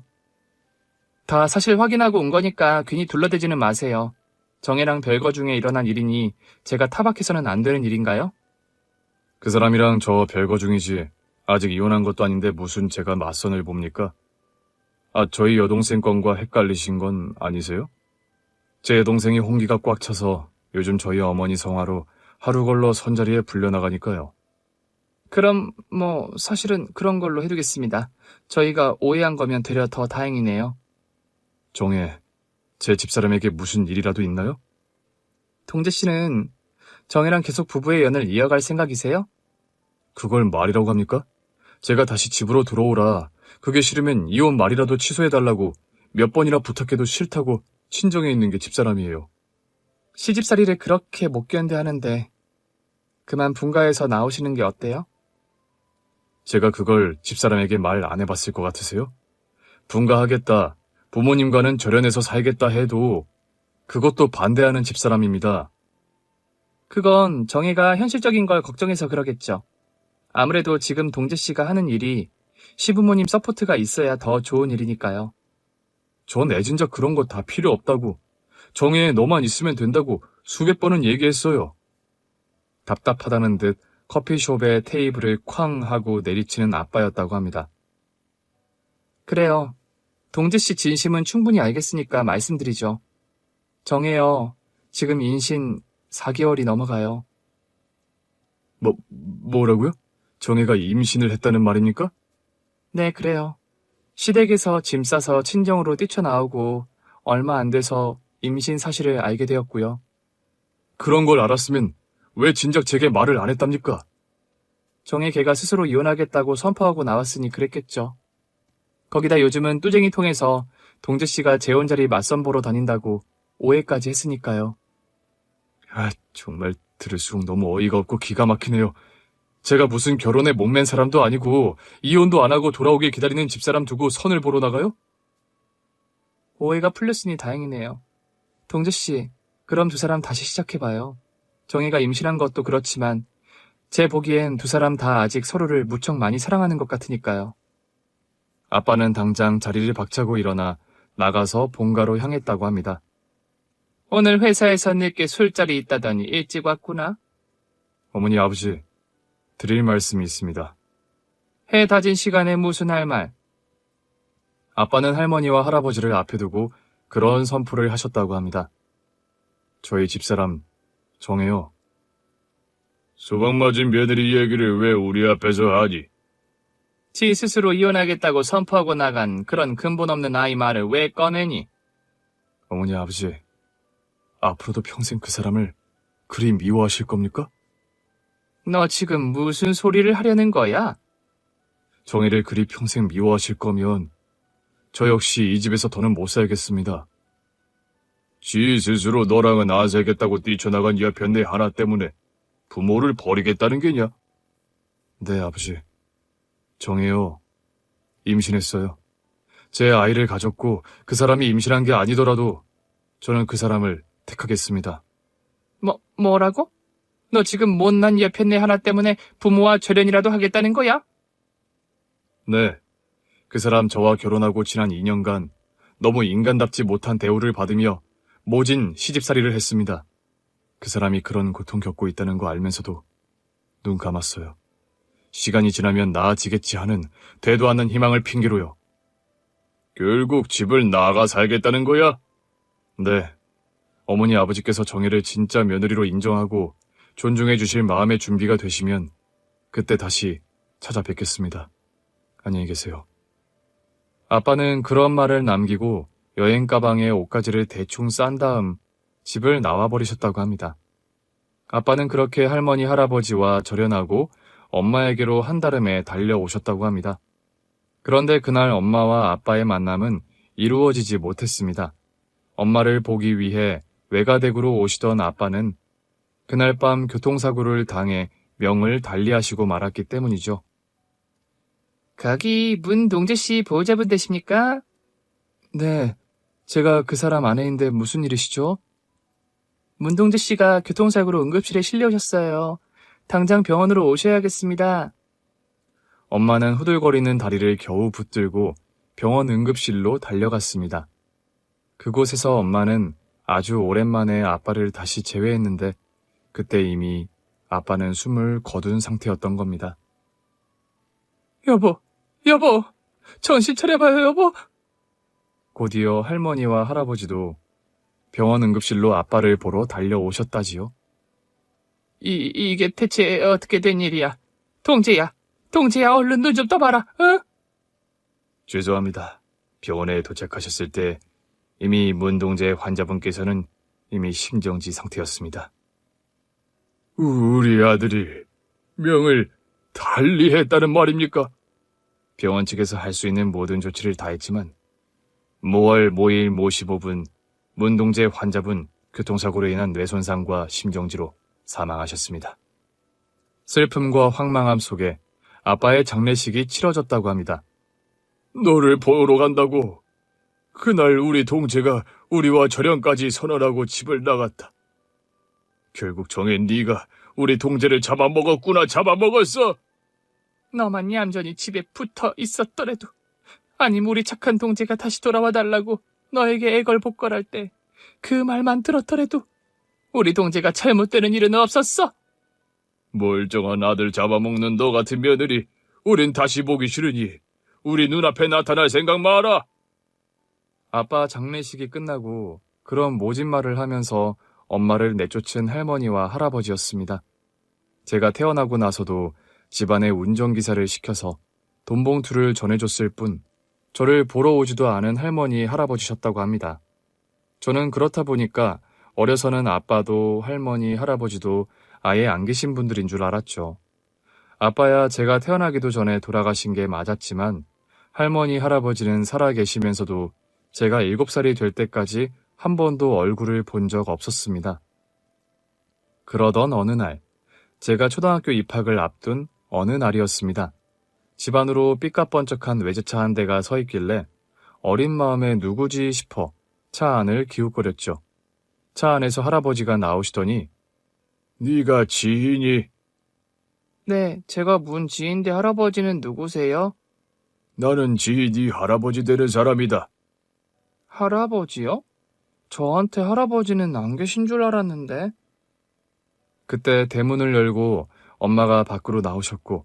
Speaker 1: 다 사실 확인하고 온 거니까 괜히 둘러대지는 마세요. 정혜랑 별거 중에 일어난 일이니 제가 타박해서는 안 되는 일인가요? 그 사람이랑 저 별거 중이지. 아직 이혼한 것도 아닌데 무슨 제가 맞선을 봅니까? 저희 여동생 건과 헷갈리신 건 아니세요? 제 여동생이 홍기가 꽉 차서 요즘 저희 어머니 성화로 하루 걸러 선자리에 불려나가니까요. 그럼 사실은 그런 걸로 해두겠습니다. 저희가 오해한 거면 되려 더 다행이네요. 정혜, 제 집사람에게 무슨 일이라도 있나요? 동재 씨는 정혜랑 계속 부부의 연을 이어갈 생각이세요? 그걸 말이라고 합니까? 제가 다시 집으로 들어오라. 그게 싫으면 이혼 말이라도 취소해달라고 몇 번이나 부탁해도 싫다고 친정에 있는 게 집사람이에요. 시집살이를 그렇게 못 견뎌 하는데 그만 분가해서 나오시는 게 어때요? 제가 그걸 집사람에게 말 안 해봤을 것 같으세요? 분가하겠다. 부모님과는 절연해서 살겠다 해도 그것도 반대하는 집사람입니다. 그건 정혜가 현실적인 걸 걱정해서 그러겠죠. 아무래도 지금 동재 씨가 하는 일이 시부모님 서포트가 있어야 더 좋은 일이니까요. 전 애진작 그런 거 다 필요 없다고. 정혜에 너만 있으면 된다고 수백 번은 얘기했어요. 답답하다는 듯 커피숍의 테이블을 쾅 하고 내리치는 아빠였다고 합니다. 그래요. 동재씨 진심은 충분히 알겠으니까 말씀드리죠. 정혜요. 지금 임신 4개월이 넘어가요. 뭐라고요? 정혜가 임신을 했다는 말입니까? 네, 그래요. 시댁에서 짐 싸서 친정으로 뛰쳐나오고 얼마 안 돼서 임신 사실을 알게 되었고요. 그런 걸 알았으면 왜 진작 제게 말을 안 했답니까? 정혜 걔가 스스로 이혼하겠다고 선포하고 나왔으니 그랬겠죠. 거기다 요즘은 뚜쟁이 통해서 동재씨가 재혼자리 맞선 보러 다닌다고 오해까지 했으니까요. 정말 들을수록 너무 어이가 없고 기가 막히네요. 제가 무슨 결혼에 목맨 사람도 아니고 이혼도 안 하고 돌아오길 기다리는 집사람 두고 선을 보러 나가요? 오해가 풀렸으니 다행이네요. 동재씨, 그럼 두 사람 다시 시작해봐요. 정혜가 임신한 것도 그렇지만 제 보기엔 두 사람 다 아직 서로를 무척 많이 사랑하는 것 같으니까요. 아빠는 당장 자리를 박차고 일어나 나가서 본가로 향했다고 합니다. 오늘 회사에서 늦게 술자리 있다더니 일찍 왔구나. 어머니, 아버지, 드릴 말씀이 있습니다. 해 다진 시간에 무슨 할 말? 아빠는 할머니와 할아버지를 앞에 두고 그런 선포를 하셨다고 합니다. 저희 집사람, 정혜요. 수박 맞은 며느리 얘기를 왜 우리 앞에서 하지? 지 스스로 이혼하겠다고 선포하고 나간 그런 근본 없는 아이 말을 왜 꺼내니? 어머니, 아버지, 앞으로도 평생 그 사람을 그리 미워하실 겁니까? 너 지금 무슨 소리를 하려는 거야? 정혜를 그리 평생 미워하실 거면 저 역시 이 집에서 더는 못 살겠습니다. 지 스스로 너랑은 안 살겠다고 뛰쳐나간 여편네 하나 때문에 부모를 버리겠다는 게냐? 네, 아버지. 정혜요. 임신했어요. 제 아이를 가졌고 그 사람이 임신한 게 아니더라도 저는 그 사람을 택하겠습니다. 뭐라고? 너 지금 못난 여편네 하나 때문에 부모와 절연이라도 하겠다는 거야? 네. 그 사람 저와 결혼하고 지난 2년간 너무 인간답지 못한 대우를 받으며 모진 시집살이를 했습니다. 그 사람이 그런 고통 겪고 있다는 거 알면서도 눈 감았어요. 시간이 지나면 나아지겠지 하는 되도 않는 희망을 핑계로요. 결국 집을 나가 살겠다는 거야? 네. 어머니 아버지께서 정혜를 진짜 며느리로 인정하고 존중해 주실 마음의 준비가 되시면 그때 다시 찾아뵙겠습니다. 안녕히 계세요. 아빠는 그런 말을 남기고 여행 가방에 옷가지를 대충 싼 다음 집을 나와버리셨다고 합니다. 아빠는 그렇게 할머니 할아버지와 절연하고 엄마에게로 한달음에 달려오셨다고 합니다. 그런데 그날 엄마와 아빠의 만남은 이루어지지 못했습니다. 엄마를 보기 위해 외가댁으로 오시던 아빠는 그날 밤 교통사고를 당해 명을 달리하시고 말았기 때문이죠. 거기 문동재씨 보호자분 되십니까? 네, 제가 그 사람 아내인데 무슨 일이시죠? 문동재씨가 교통사고로 응급실에 실려오셨어요. 당장 병원으로 오셔야겠습니다. 엄마는 후들거리는 다리를 겨우 붙들고 병원 응급실로 달려갔습니다. 그곳에서 엄마는 아주 오랜만에 아빠를 다시 재회했는데 그때 이미 아빠는 숨을 거둔 상태였던 겁니다. 여보, 정신 차려봐요, 여보. 곧이어 할머니와 할아버지도 병원 응급실로 아빠를 보러 달려오셨다지요. 이게 대체 어떻게 된 일이야? 동재야, 얼른 눈 좀 떠봐라, 어? 죄송합니다. 병원에 도착하셨을 때 이미 문동재 환자분께서는 이미 심정지 상태였습니다. 우리 아들이 명을 달리했다는 말입니까? 병원 측에서 할 수 있는 모든 조치를 다했지만 5월 모일 모 15분 문동재 환자분 교통사고로 인한 뇌손상과 심정지로 사망하셨습니다. 슬픔과 황망함 속에 아빠의 장례식이 치러졌다고 합니다. 너를 보러 간다고. 그날 우리 동재가 우리와 절연까지 선언하고 집을 나갔다. 결국 정혜 네가 우리 동재를 잡아먹었구나. 잡아먹었어. 너만 얌전히 집에 붙어 있었더라도. 아님 우리 착한 동재가 다시 돌아와 달라고 너에게 애걸복걸할 때 그 말만 들었더라도 우리 동재가 잘못되는 일은 없었어.
Speaker 2: 멀쩡한 아들 잡아먹는 너 같은 며느리, 우린 다시 보기 싫으니 우리 눈앞에 나타날 생각 마라.
Speaker 1: 아빠 장례식이 끝나고 그런 모진 말을 하면서 엄마를 내쫓은 할머니와 할아버지였습니다. 제가 태어나고 나서도 집안에 운전기사를 시켜서 돈봉투를 전해줬을 뿐 저를 보러 오지도 않은 할머니, 할아버지셨다고 합니다. 저는 그렇다 보니까 어려서는 아빠도 할머니, 할아버지도 아예 안 계신 분들인 줄 알았죠. 아빠야 제가 태어나기도 전에 돌아가신 게 맞았지만 할머니, 할아버지는 살아 계시면서도 제가 7살이 될 때까지 한 번도 얼굴을 본 적 없었습니다. 그러던 어느 날, 제가 초등학교 입학을 앞둔 어느 날이었습니다. 집 안으로 삐까뻔쩍한 외제차 한 대가 서 있길래 어린 마음에 누구지 싶어 차 안을 기웃거렸죠. 차 안에서 할아버지가 나오시더니
Speaker 2: 네가 지인이?
Speaker 1: 네, 제가 문 지인데 할아버지는 누구세요?
Speaker 2: 나는 지인이 할아버지 되는 사람이다.
Speaker 1: 할아버지요? 저한테 할아버지는 안 계신 줄 알았는데. 그때 대문을 열고 엄마가 밖으로 나오셨고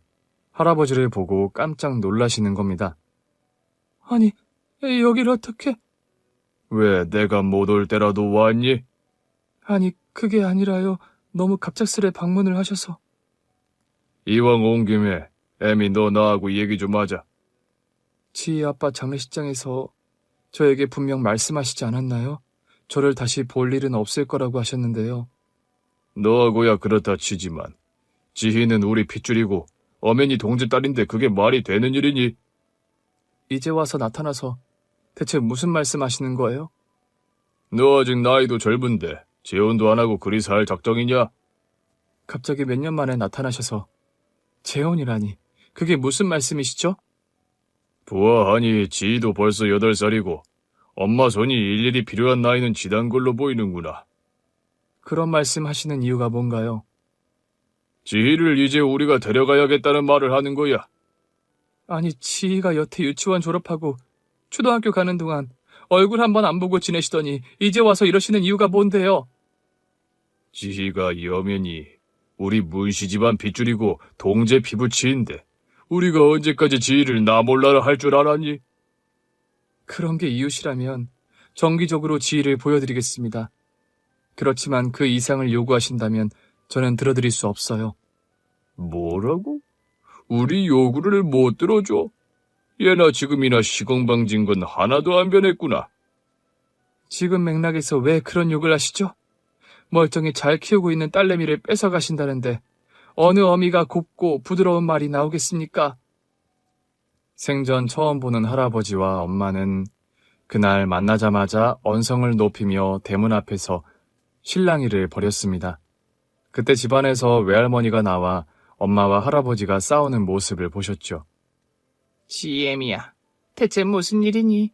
Speaker 1: 할아버지를 보고 깜짝 놀라시는 겁니다. 아니, 여길 어떻게?
Speaker 2: 왜 내가 못 올 때라도 왔니?
Speaker 1: 아니, 그게 아니라요. 너무 갑작스레 방문을 하셔서.
Speaker 2: 이왕 온 김에 애미 너 나하고 얘기 좀 하자.
Speaker 1: 지희 아빠 장례식장에서 저에게 분명 말씀하시지 않았나요? 저를 다시 볼 일은 없을 거라고 하셨는데요.
Speaker 2: 너하고야 그렇다 치지만 지희는 우리 핏줄이고 어머니 동지 딸인데 그게 말이 되는 일이니?
Speaker 1: 이제 와서 나타나서 대체 무슨 말씀하시는 거예요?
Speaker 2: 너 아직 나이도 젊은데 재혼도 안 하고 그리 살 작정이냐?
Speaker 1: 갑자기 몇 년 만에 나타나셔서 재혼이라니, 그게 무슨 말씀이시죠?
Speaker 2: 보아하니 지희도 벌써 8살이고 엄마 손이 일일이 필요한 나이는 지난 걸로 보이는구나.
Speaker 1: 그런 말씀 하시는 이유가 뭔가요?
Speaker 2: 지희를 이제 우리가 데려가야겠다는 말을 하는 거야.
Speaker 1: 아니, 지희가 여태 유치원 졸업하고 초등학교 가는 동안 얼굴 한번 안 보고 지내시더니 이제 와서 이러시는 이유가 뭔데요?
Speaker 2: 지희가 여면이 우리 문씨 집안 핏줄이고 동제 피부치인데 우리가 언제까지 지희를 나 몰라라 할 줄 알았니?
Speaker 1: 그런 게 이유시라면 정기적으로 지희를 보여드리겠습니다. 그렇지만 그 이상을 요구하신다면 저는 들어드릴 수 없어요.
Speaker 2: 뭐라고? 우리 요구를 못 들어줘? 예나 지금이나 시건방진 건 하나도 안 변했구나.
Speaker 1: 지금 맥락에서 왜 그런 욕을 하시죠? 멀쩡히 잘 키우고 있는 딸내미를 뺏어가신다는데 어느 어미가 곱고 부드러운 말이 나오겠습니까? 생전 처음 보는 할아버지와 엄마는 그날 만나자마자 언성을 높이며 대문 앞에서 실랑이를 벌였습니다. 그때 집안에서 외할머니가 나와 엄마와 할아버지가 싸우는 모습을 보셨죠. 지혜미야, 대체 무슨 일이니?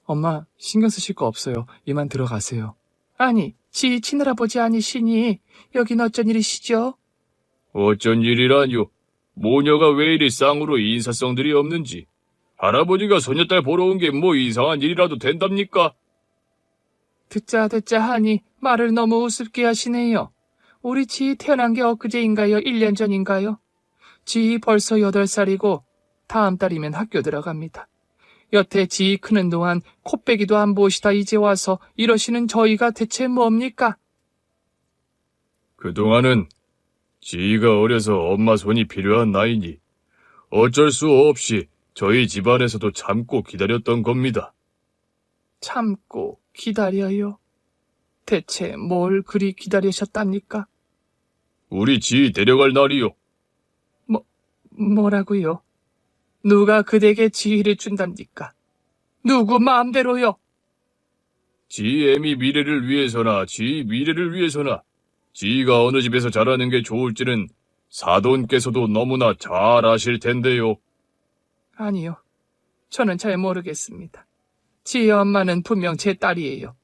Speaker 1: 엄마, 신경 쓰실 거 없어요. 이만 들어가세요. 아니, 지 친할아버지 아니시니 여긴 어쩐 일이시죠?
Speaker 2: 어쩐 일이라뇨? 모녀가 왜 이리 쌍으로 인사성들이 없는지. 할아버지가 소녀딸 보러 온 게 뭐 이상한 일이라도 된답니까?
Speaker 1: 듣자 하니 말을 너무 우습게 하시네요. 우리 지 태어난 게 엊그제인가요? 1년 전인가요? 지 벌써 8살이고 다음 달이면 학교 들어갑니다. 여태 지 크는 동안 코빼기도 안 보시다 이제 와서 이러시는 저희가 대체 뭡니까?
Speaker 2: 그동안은 지희가 어려서 엄마 손이 필요한 나이니 어쩔 수 없이 저희 집안에서도 참고 기다렸던 겁니다.
Speaker 1: 참고 기다려요? 대체 뭘 그리 기다리셨답니까?
Speaker 2: 우리 지희 데려갈 날이요.
Speaker 1: 뭐라고요? 누가 그대에게 지휘를 준답니까? 누구 마음대로요?
Speaker 2: 지희 애미 미래를 위해서나 지희 미래를 위해서나 지희가 어느 집에서 자라는 게 좋을지는 사돈께서도 너무나 잘 아실 텐데요.
Speaker 1: 아니요. 저는 잘 모르겠습니다. 지희 엄마는 분명 제 딸이에요.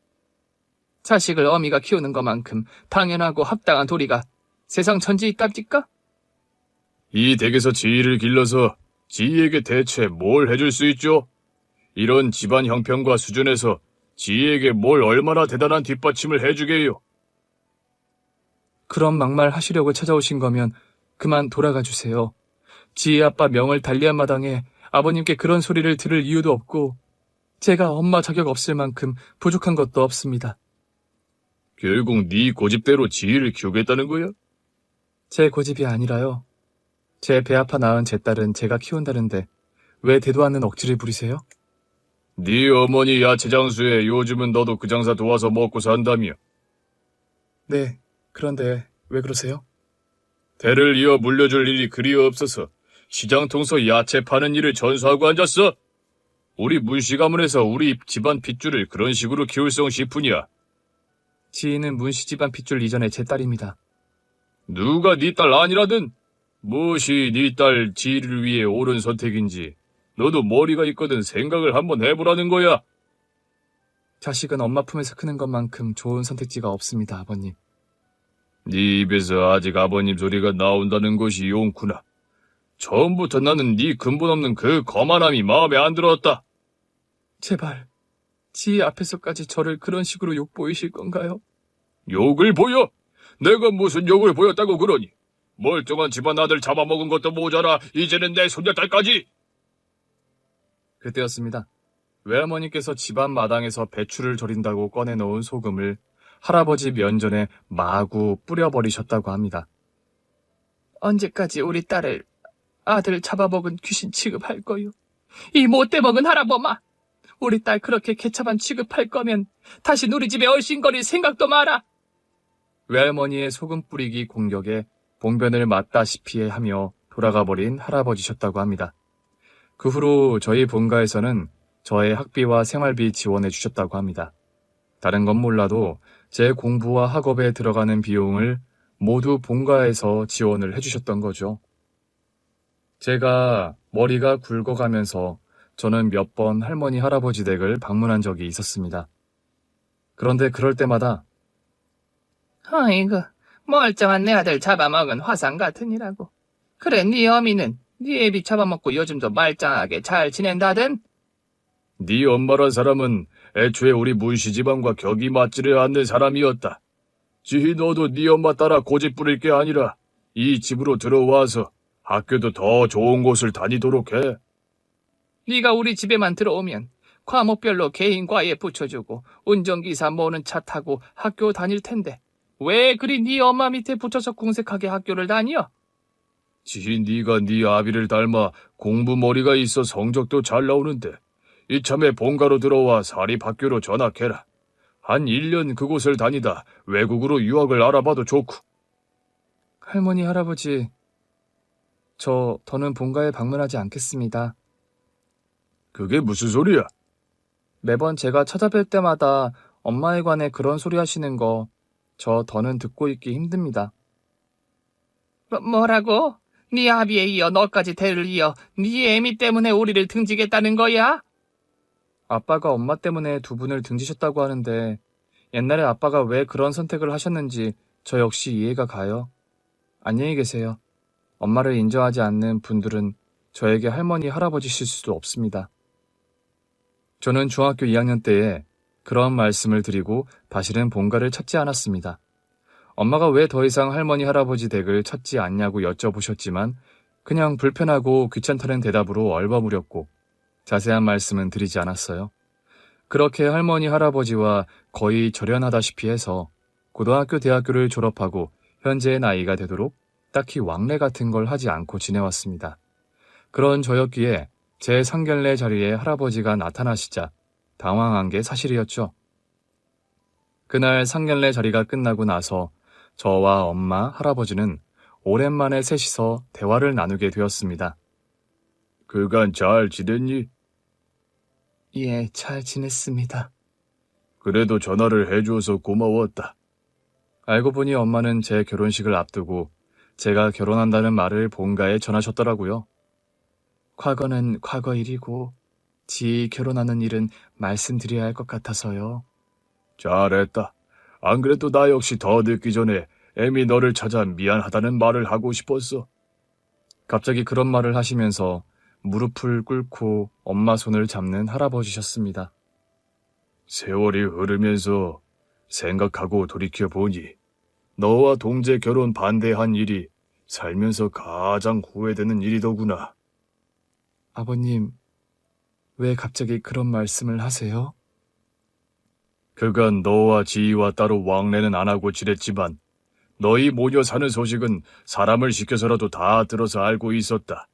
Speaker 1: 자식을 어미가 키우는 것만큼 당연하고 합당한 도리가 세상 천지 있답니까?
Speaker 2: 이 댁에서 지희를 길러서 지희에게 대체 뭘 해줄 수 있죠? 이런 집안 형편과 수준에서 지희에게 뭘 얼마나 대단한 뒷받침을 해주게요.
Speaker 1: 그런 막말 하시려고 찾아오신 거면 그만 돌아가 주세요. 지희 아빠 명을 달리한 마당에 아버님께 그런 소리를 들을 이유도 없고 제가 엄마 자격 없을 만큼 부족한 것도 없습니다.
Speaker 2: 결국 네 고집대로 지희를 키우겠다는 거야?
Speaker 1: 제 고집이 아니라요. 제 배 아파 낳은 제 딸은 제가 키운다는데 왜 대도 않는 억지를 부리세요?
Speaker 2: 네 어머니 야채 장수에 요즘은 너도 그 장사 도와서 먹고 산다며.
Speaker 1: 네, 그런데 왜 그러세요?
Speaker 2: 대를 이어 물려줄 일이 그리 없어서 시장 통서 야채 파는 일을 전수하고 앉았어. 우리 문씨 가문에서 우리 집안 핏줄을 그런 식으로 키울성 싶으냐?
Speaker 1: 지희는 문씨 집안 핏줄 이전에 제 딸입니다.
Speaker 2: 누가 네 딸 아니라든 무엇이 네 딸 지희를 위해 옳은 선택인지 너도 머리가 있거든 생각을 한번 해보라는 거야.
Speaker 1: 자식은 엄마 품에서 크는 것만큼 좋은 선택지가 없습니다, 아버님.
Speaker 2: 네 입에서 아직 아버님 소리가 나온다는 것이 용구나. 처음부터 나는 네 근본 없는 그 거만함이 마음에 안 들었다.
Speaker 1: 제발, 지희 앞에서까지 저를 그런 식으로 욕보이실 건가요?
Speaker 2: 욕을 보여? 내가 무슨 욕을 보였다고 그러니? 멀쩡한 집안 아들 잡아먹은 것도 모자라 이제는 내 손녀딸까지.
Speaker 1: 그때였습니다. 외할머니께서 집안 마당에서 배추를 절인다고 꺼내놓은 소금을 할아버지 면전에 마구 뿌려버리셨다고 합니다. 언제까지 우리 딸을 아들 잡아먹은 귀신 취급할 거요? 이 못돼 먹은 할아범아! 우리 딸 그렇게 개차반 취급할 거면 다시 우리 집에 얼씬거릴 생각도 마라! 외할머니의 소금 뿌리기 공격에 봉변을 맞다시피 하며 돌아가 버린 할아버지셨다고 합니다. 그 후로 저희 본가에서는 저의 학비와 생활비 지원해 주셨다고 합니다. 다른 건 몰라도 제 공부와 학업에 들어가는 비용을 모두 본가에서 지원을 해주셨던 거죠. 제가 머리가 굵어가면서 저는 몇 번 할머니 할아버지 댁을 방문한 적이 있었습니다. 그런데 그럴 때마다 아이고 멀쩡한 내 아들 잡아먹은 화상 같으니라고. 그래 네 어미는 네 애비 잡아먹고 요즘도 말짱하게 잘 지낸다든?
Speaker 2: 네 엄마란 사람은 애초에 우리 문씨 집안과 격이 맞지를 않는 사람이었다. 지희 너도 네 엄마 따라 고집 부릴 게 아니라 이 집으로 들어와서 학교도 더 좋은 곳을 다니도록 해.
Speaker 1: 네가 우리 집에만 들어오면 과목별로 개인 과에 붙여주고 운전기사 모는 차 타고 학교 다닐 텐데 왜 그리 네 엄마 밑에 붙여서 궁색하게 학교를 다녀?
Speaker 2: 지희 네가 네 아비를 닮아 공부머리가 있어 성적도 잘 나오는데 이참에 본가로 들어와 사립학교로 전학해라. 한 1년 그곳을 다니다 외국으로 유학을 알아봐도 좋고. 할머니, 할아버지, 더는 본가에 방문하지 않겠습니다. 그게 무슨 소리야? 매번 제가 찾아뵐 때마다 엄마에 관해 그런 소리 하시는 거 더는 듣고 있기 힘듭니다. 뭐라고? 네 아비에 이어 너까지 대를 이어 네 애미 때문에 우리를 등지겠다는 거야? 아빠가 엄마 때문에 두 분을 등지셨다고 하는데 옛날에 아빠가 왜 그런 선택을 하셨는지 저 역시 이해가 가요. 안녕히 계세요. 엄마를 인정하지 않는 분들은 저에게 할머니, 할아버지실 수도 없습니다. 저는 중학교 2학년 때에 그런 말씀을 드리고 다시는 본가를 찾지 않았습니다. 엄마가 왜 더 이상 할머니, 할아버지 댁을 찾지 않냐고 여쭤보셨지만 그냥 불편하고 귀찮다는 대답으로 얼버무렸고 자세한 말씀은 드리지 않았어요. 그렇게 할머니, 할아버지와 거의 절연하다시피 해서 고등학교, 대학교를 졸업하고 현재의 나이가 되도록 딱히 왕래 같은 걸 하지 않고 지내왔습니다. 그런 저였기에 제 상견례 자리에 할아버지가 나타나시자 당황한 게 사실이었죠. 그날 상견례 자리가 끝나고 나서 저와 엄마, 할아버지는 오랜만에 셋이서 대화를 나누게 되었습니다. 그간 잘 지냈니? 예, 잘 지냈습니다. 그래도 전화를 해줘서 고마웠다. 알고 보니 엄마는 제 결혼식을 앞두고 제가 결혼한다는 말을 본가에 전하셨더라고요. 과거는 과거 일이고 지 결혼하는 일은 말씀드려야 할 것 같아서요. 잘했다. 안 그래도 나 역시 더 늦기 전에 애미 너를 찾아 미안하다는 말을 하고 싶었어. 갑자기 그런 말을 하시면서
Speaker 1: 무릎을 꿇고 엄마 손을 잡는 할아버지셨습니다. 세월이 흐르면서 생각하고 돌이켜보니 너와 동재 결혼 반대한 일이 살면서 가장 후회되는 일이더구나. 아버님, 왜 갑자기 그런 말씀을 하세요? 그간 너와 지희와 따로 왕래는 안 하고 지냈지만 너희 모녀 사는 소식은 사람을 시켜서라도 다 들어서 알고 있었다.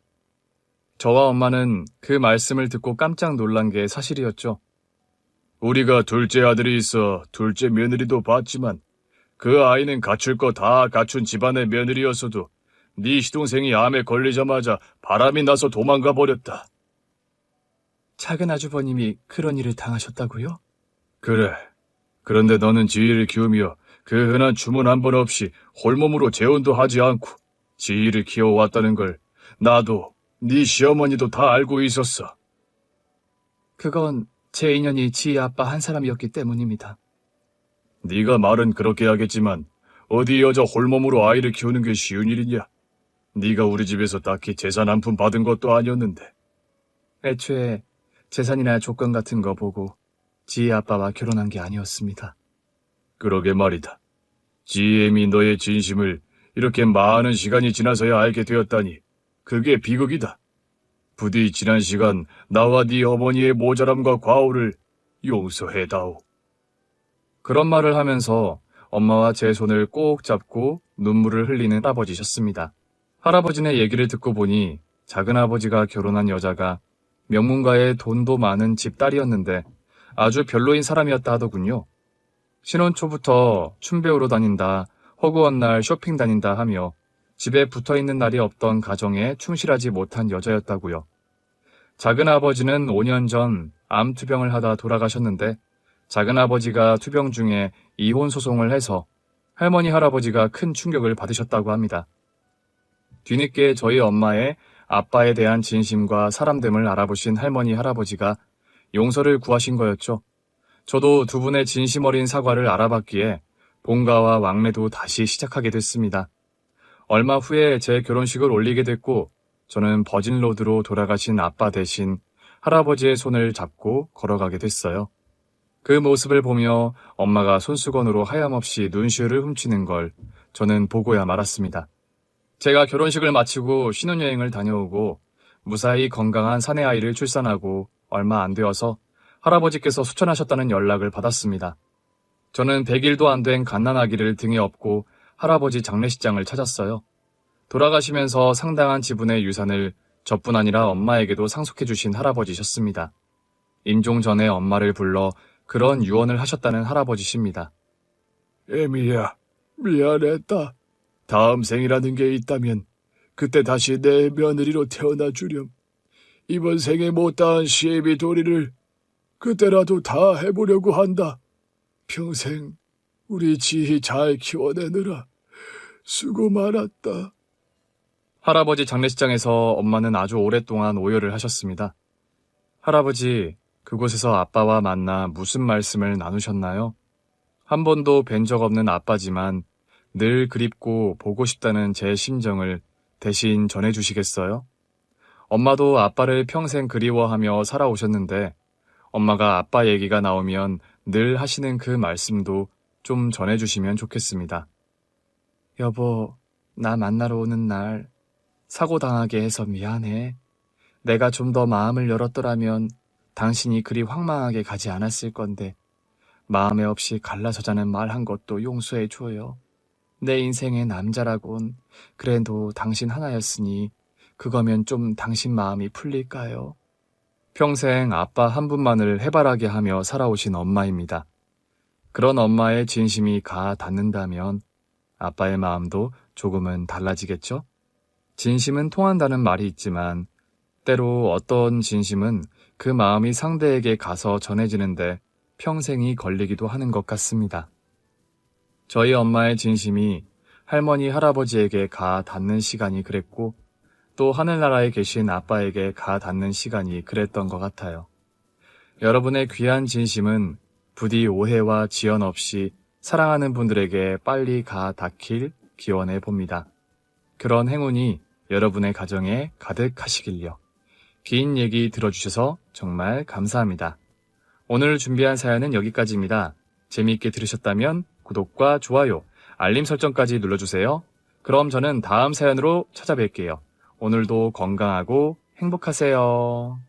Speaker 1: 저와 엄마는 그 말씀을 듣고 깜짝 놀란 게 사실이었죠. 우리가 둘째 아들이 있어 둘째 며느리도 봤지만 그 아이는 갖출 거 다 갖춘 집안의 며느리였어도 네 시동생이 암에 걸리자마자 바람이 나서 도망가 버렸다. 작은 아주버님이 그런 일을 당하셨다고요? 그래. 그런데 너는 지희를 키우며 그 흔한 주문 한 번 없이 홀몸으로 재혼도 하지 않고 지희를 키워왔다는 걸 나도 네 시어머니도 다 알고 있었어. 그건 제 인연이 지희 아빠 한 사람이었기 때문입니다. 네가 말은 그렇게 하겠지만 어디 여자 홀몸으로 아이를 키우는 게 쉬운 일이냐? 네가 우리 집에서 딱히 재산 한 푼 받은 것도 아니었는데. 애초에 재산이나 조건 같은 거 보고 지희 아빠와 결혼한 게 아니었습니다. 그러게 말이다. 지혜미 너의 진심을 이렇게 많은 시간이 지나서야 알게 되었다니 그게 비극이다. 부디 지난 시간 나와 네 어머니의 모자람과 과오를 용서해다오. 그런 말을 하면서 엄마와 제 손을 꼭 잡고 눈물을 흘리는 할아버지셨습니다. 할아버지네 얘기를 듣고 보니 작은아버지가 결혼한 여자가 명문가의 돈도 많은 집딸이었는데 아주 별로인 사람이었다 하더군요. 신혼 초부터 춤 배우러 다닌다, 허구한 날 쇼핑 다닌다 하며 집에 붙어있는 날이 없던 가정에 충실하지 못한 여자였다고요. 작은아버지는 5년 전 암 투병을 하다 돌아가셨는데 작은아버지가 투병 중에 이혼 소송을 해서 할머니 할아버지가 큰 충격을 받으셨다고 합니다. 뒤늦게 저희 엄마의 아빠에 대한 진심과 사람됨을 알아보신 할머니 할아버지가 용서를 구하신 거였죠. 저도 두 분의 진심 어린 사과를 알아봤기에 본가와 왕래도 다시 시작하게 됐습니다. 얼마 후에 제 결혼식을 올리게 됐고 저는 버진로드로 돌아가신 아빠 대신 할아버지의 손을 잡고 걸어가게 됐어요. 그 모습을 보며 엄마가 손수건으로 하염없이 눈시울을 훔치는 걸 저는 보고야 말았습니다. 제가 결혼식을 마치고 신혼여행을 다녀오고 무사히 건강한 사내아이를 출산하고 얼마 안 되어서 할아버지께서 수천하셨다는 연락을 받았습니다. 저는 100일도 안 된 갓난아기를 등에 업고 할아버지 장례식장을 찾았어요. 돌아가시면서 상당한 지분의 유산을 저뿐 아니라 엄마에게도 상속해 주신 할아버지셨습니다. 임종 전에 엄마를 불러 그런 유언을 하셨다는 할아버지십니다. 에미야, 미안했다. 다음 생이라는 게 있다면 그때 다시 내 며느리로 태어나 주렴. 이번 생에 못다한 시애미 도리를 그때라도 다 해보려고 한다. 평생 우리 지희 잘 키워내느라 수고 많았다. 할아버지 장례식장에서 엄마는 아주 오랫동안 오열을 하셨습니다. 할아버지, 그곳에서 아빠와 만나 무슨 말씀을 나누셨나요? 한 번도 뵌 적 없는 아빠지만 늘 그립고 보고 싶다는 제 심정을 대신 전해주시겠어요? 엄마도 아빠를 평생 그리워하며 살아오셨는데 엄마가 아빠 얘기가 나오면 늘 하시는 그 말씀도 좀 전해주시면 좋겠습니다. 여보, 나 만나러 오는 날 사고 당하게 해서 미안해. 내가 좀 더 마음을 열었더라면 당신이 그리 황망하게 가지 않았을 건데 마음에 없이 갈라서자는 말 한 것도 용서해줘요. 내 인생의 남자라곤 그래도 당신 하나였으니 그거면 좀 당신 마음이 풀릴까요? 평생 아빠 한 분만을 해바라기 하며 살아오신 엄마입니다. 그런 엄마의 진심이 가 닿는다면 아빠의 마음도 조금은 달라지겠죠? 진심은 통한다는 말이 있지만 때로 어떤 진심은 그 마음이 상대에게 가서 전해지는데 평생이 걸리기도 하는 것 같습니다. 저희 엄마의 진심이 할머니, 할아버지에게 가 닿는 시간이 그랬고 또 하늘나라에 계신 아빠에게 가 닿는 시간이 그랬던 것 같아요. 여러분의 귀한 진심은 부디 오해와 지연 없이 사랑하는 분들에게 빨리 가 닿길 기원해 봅니다. 그런 행운이 여러분의 가정에 가득하시길요. 긴 얘기 들어주셔서 정말 감사합니다. 오늘 준비한 사연은 여기까지입니다. 재미있게 들으셨다면 구독과 좋아요, 알림 설정까지 눌러주세요. 그럼 저는 다음 사연으로 찾아뵐게요. 오늘도 건강하고 행복하세요.